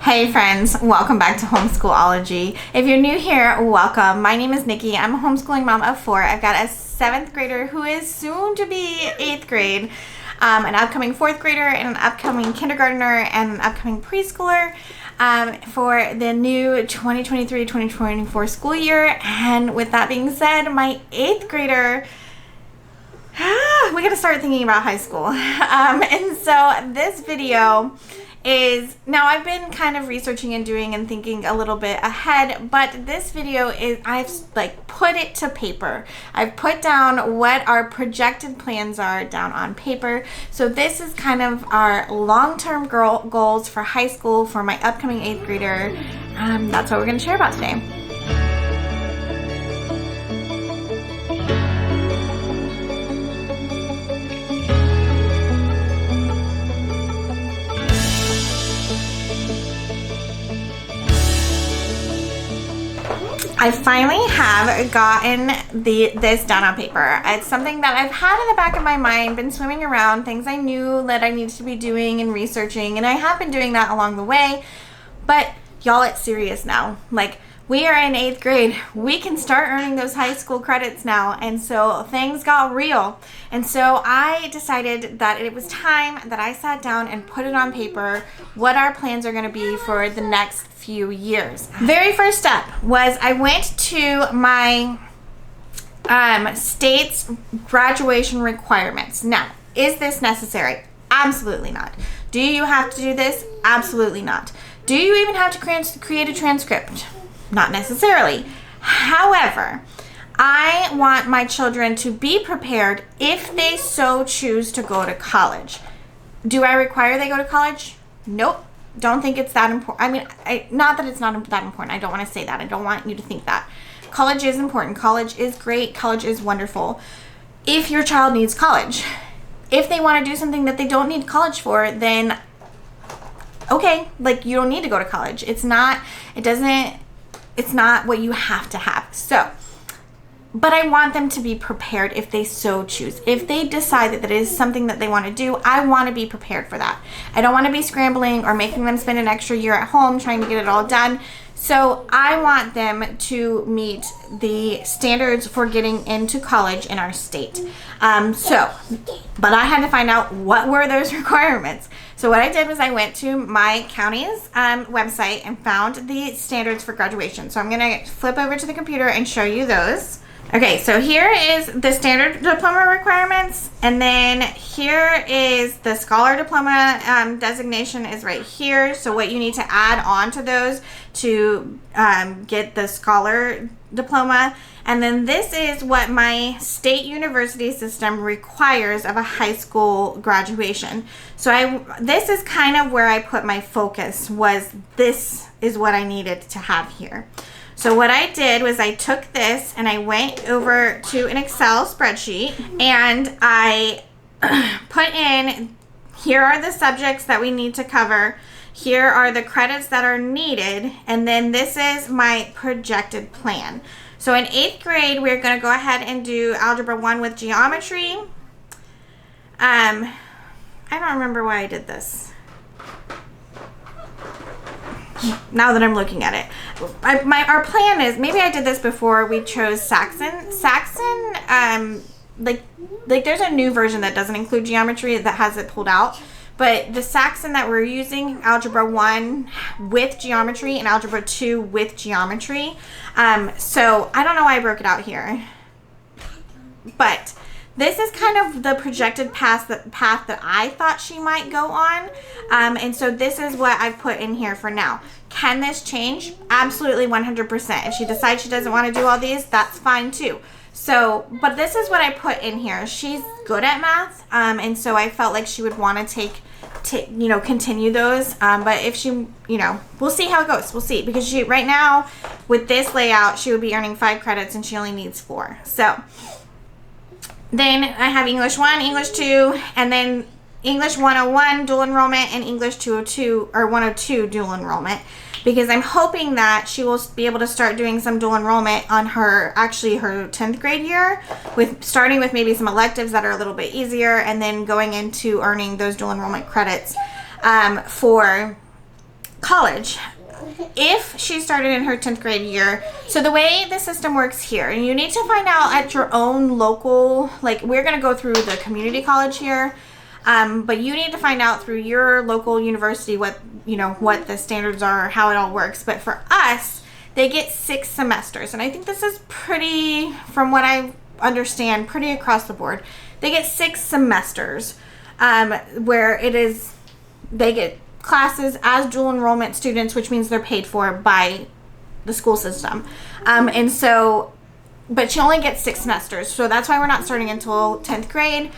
Hey friends, welcome back to Homeschoolology. If you're new here, welcome. My name is Nikki. I'm a homeschooling mom of 4. I've got a 7th grader who is soon to be 8th grade, an upcoming 4th grader, and an upcoming kindergartner, and an upcoming preschooler for the new 2023-2024 school year. And with that being said, my 8th grader, we gotta start thinking about high school. And so this video is, now I've been kind of researching and doing and thinking a little bit ahead, but this video is, I've like put it to paper. I've put down what our projected plans are down on paper. So this is kind of our long-term goals for high school for my upcoming 8th grader. That's what we're going to share about today. I finally have gotten this down on paper. It's something that I've had in the back of my mind, been swimming around, things I knew that I needed to be doing and researching, and I have been doing that along the way. But y'all, it's serious now. Like, we are in 8th grade. We can start earning those high school credits now, and so things got real. And so I decided that it was time that I sat down and put it on paper what our plans are going to be for the next few years. Very first step was I went to my state's graduation requirements. Now, is this necessary? Absolutely not. Do you have to do this? Absolutely not. Do you even have to create a transcript? Not necessarily. However, I want my children to be prepared if they so choose to go to college. Do I require they go to college? Nope. Don't think it's that important. I mean, not that it's not that important. I don't want to say that. I don't want you to think that. College is important. College is great. College is wonderful. If your child needs college, if they want to do something that they don't need college for, then okay, like, you don't need to go to college. It's not what you have to have. So, but I want them to be prepared if they so choose. If they decide that it is something that they want to do, I want to be prepared for that. I don't want to be scrambling or making them spend an extra year at home trying to get it all done. So I want them to meet the standards for getting into college in our state. But I had to find out what were those requirements. So what I did was I went to my county's website and found the standards for graduation. So I'm going to flip over to the computer and show you those. Okay, so here is the standard diploma requirements, and then here is the scholar diploma designation is right here. So what you need to add on to those to get the scholar diploma. And then this is what my state university system requires of a high school graduation. So this is kind of where I put my focus, was this is what I needed to have here. So what I did was I took this and I went over to an Excel spreadsheet and I put in, here are the subjects that we need to cover. Here are the credits that are needed. And then this is my projected plan. So in 8th grade, we're going to go ahead and do Algebra 1 with geometry. I don't remember why I did this. Now that I'm looking at it, our plan is, maybe I did this before we chose Saxon. Like there's a new version that doesn't include geometry that has it pulled out. But the Saxon that we're using, Algebra 1 with geometry and Algebra 2 with geometry. So I don't know why I broke it out here. But this is kind of the projected path that I thought she might go on. And so this is what I've put in here for now. Can this change? Absolutely 100%. If she decides she doesn't want to do all these, that's fine too. So, but this is what I put in here. She's good at math. And so I felt like she would want to continue those. But if she, we'll see how it goes. We'll see. Because she, right now, with this layout, she would be earning 5 credits and she only needs 4. So then I have English 1, English 2, and then English 101 dual enrollment and English 202 or 102 dual enrollment, because I'm hoping that she will be able to start doing some dual enrollment on her 10th grade year, starting with maybe some electives that are a little bit easier, and then going into earning those dual enrollment credits for college, if she started in her 10th grade year, so the way the system works here, and you need to find out at your own local, like we're going to go through the community college here, but you need to find out through your local university what, you know, what the standards are, how it all works. But for us, they get 6 semesters, and I think this is pretty, from what I understand, pretty across the board. They get 6 semesters, where it is, they get classes as dual enrollment students, which means they're paid for by the school system. And so, but she only gets 6 semesters, so that's why we're not starting until 10th grade.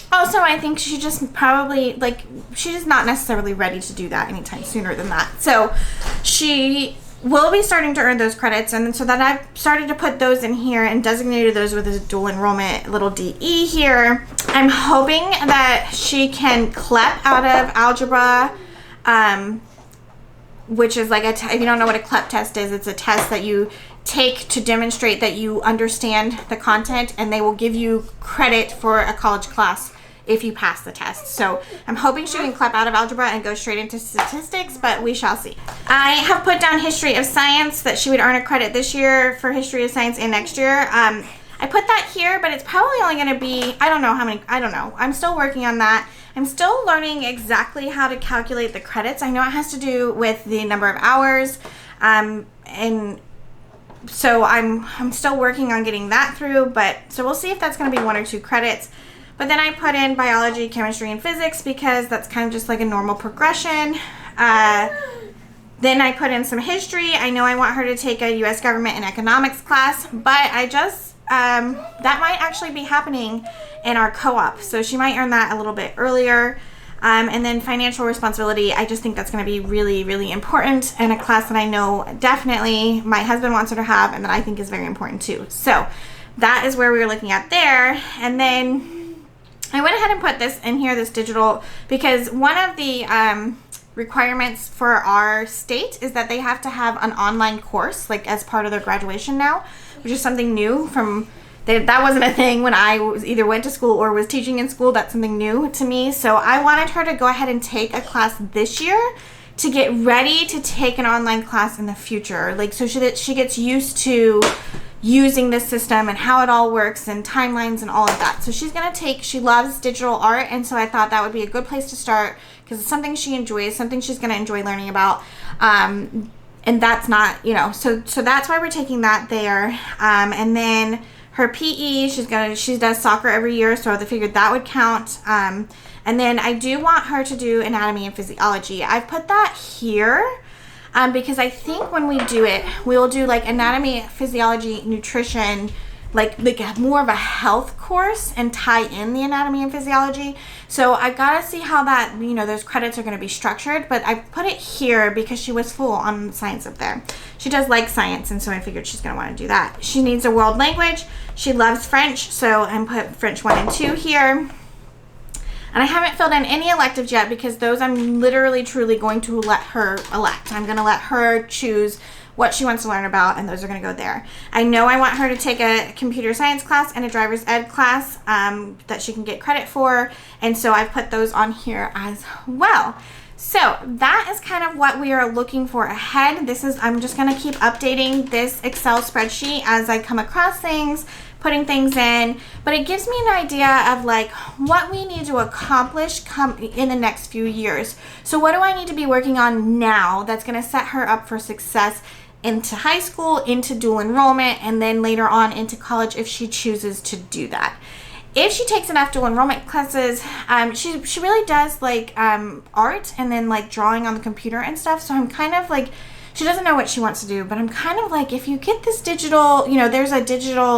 Also, I think she just probably, like, she's just not necessarily ready to do that anytime sooner than that. So she will be starting to earn those credits, and so then I've started to put those in here and designated those with a dual enrollment little DE here. I'm hoping that she can CLEP out of algebra, which is like if you don't know what a CLEP test is, it's a test that you take to demonstrate that you understand the content, and they will give you credit for a college class if you pass the test. So I'm hoping she can CLEP out of algebra and go straight into statistics, but we shall see. I have put down history of science, that she would earn a credit this year for history of science and next year. I put that here, but it's probably only going to be, I don't know how many, I don't know. I'm still working on that. I'm still learning exactly how to calculate the credits. I know it has to do with the number of hours, and so I'm still working on getting that through, but so we'll see if that's going to be 1 or 2 credits. But then I put in biology, chemistry, and physics because that's kind of just like a normal progression. Then I put in some history. I know I want her to take a U.S. government and economics class, but I just, that might actually be happening in our co-op. So she might earn that a little bit earlier. And then financial responsibility, I just think that's going to be really, really important, and a class that I know definitely my husband wants her to have, and that I think is very important too. So that is where we were looking at there. And then I went ahead and put this in here, this digital, because one of the requirements for our state is that they have to have an online course, like as part of their graduation now, which is something new from, that wasn't a thing when I was either went to school or was teaching in school. That's something new to me. So I wanted her to go ahead and take a class this year to get ready to take an online class in the future. Like, so she gets used to using this system and how it all works and timelines and all of that. So she's going to take, she loves digital art, and so I thought that would be a good place to start because it's something she enjoys, something she's going to enjoy learning about. And that's not, you know, so that's why we're taking that there. And then her PE, she does soccer every year, so I figured that would count. And then I do want her to do anatomy and physiology. I've put that here because I think when we do it, we'll do like anatomy, physiology, nutrition, like more of a health course, and tie in the anatomy and physiology. So I gotta see how that, you know, those credits are gonna be structured, but I put it here because she was full on science up there. She does like science, and so I figured she's gonna wanna do that. She needs a world language. She loves French, so I'm put French 1 and 2 here. And I haven't filled in any electives yet because those I'm literally truly going to let her elect. I'm going to let her choose what she wants to learn about, and those are going to go there. I know I want her to take a computer science class and a driver's ed class that she can get credit for, and so I've put those on here as well. So that is kind of what we are looking for ahead. I'm just going to keep updating this Excel spreadsheet as I come across things, putting things in, but it gives me an idea of like what we need to accomplish in the next few years. So what do I need to be working on now that's going to set her up for success into high school, into dual enrollment, and then later on into college if she chooses to do that. If she takes enough dual enrollment classes, she really does like art and then like drawing on the computer and stuff. So I'm kind of like, she doesn't know what she wants to do, but I'm kind of like, if you get this digital, you know, there's a digital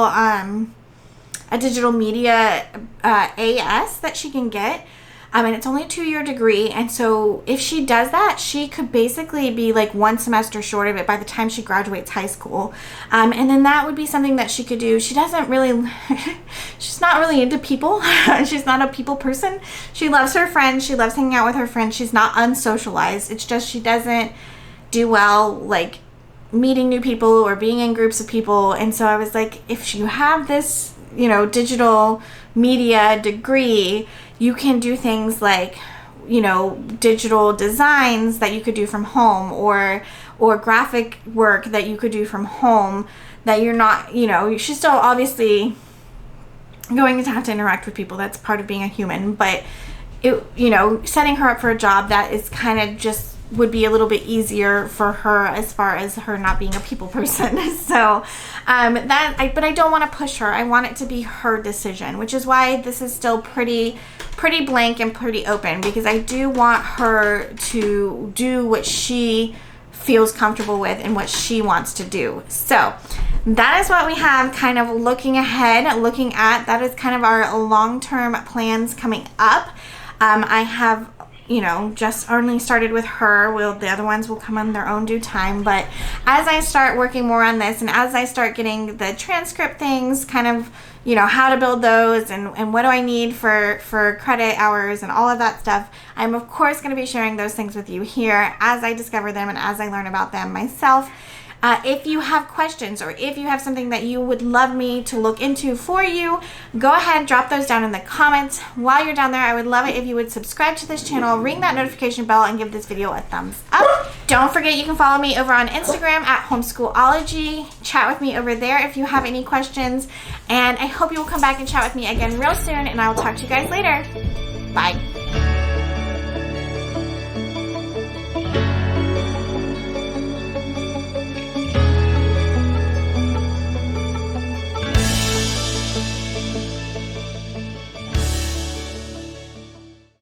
media AS that she can get. And it's only a 2-year degree. And so if she does that, she could basically be like 1 semester short of it by the time she graduates high school. And then that would be something that she could do. She doesn't really, she's not really into people. She's not a people person. She loves her friends. She loves hanging out with her friends. She's not unsocialized. It's just she doesn't do well like meeting new people or being in groups of people. And so I was like, if you have this, you know, digital media degree, you can do things like, you know, digital designs that you could do from home, or graphic work that you could do from home, that you're not, you know, she's still obviously going to have to interact with people. That's part of being a human. But it, you know, setting her up for a job that is kind of just would be a little bit easier for her as far as her not being a people person. So but I don't want to push her. I want it to be her decision, which is why this is still pretty blank and pretty open, because I do want her to do what she feels comfortable with and what she wants to do. So that is what we have kind of looking ahead, looking at. That is kind of our long-term plans coming up. I have, you know, just only started with her. The other ones will come on their own due time. But as I start working more on this, and as I start getting the transcript things, kind of, you know, how to build those, and what do I need for credit hours and all of that stuff, I'm of course going to be sharing those things with you here as I discover them and as I learn about them myself. If you have questions, or if you have something that you would love me to look into for you, go ahead, drop those down in the comments. While you're down there, I would love it if you would subscribe to this channel, ring that notification bell, and give this video a thumbs up. Don't forget, you can follow me over on Instagram at Homeschoolology. Chat with me over there if you have any questions. And I hope you will come back and chat with me again real soon, and I will talk to you guys later. Bye.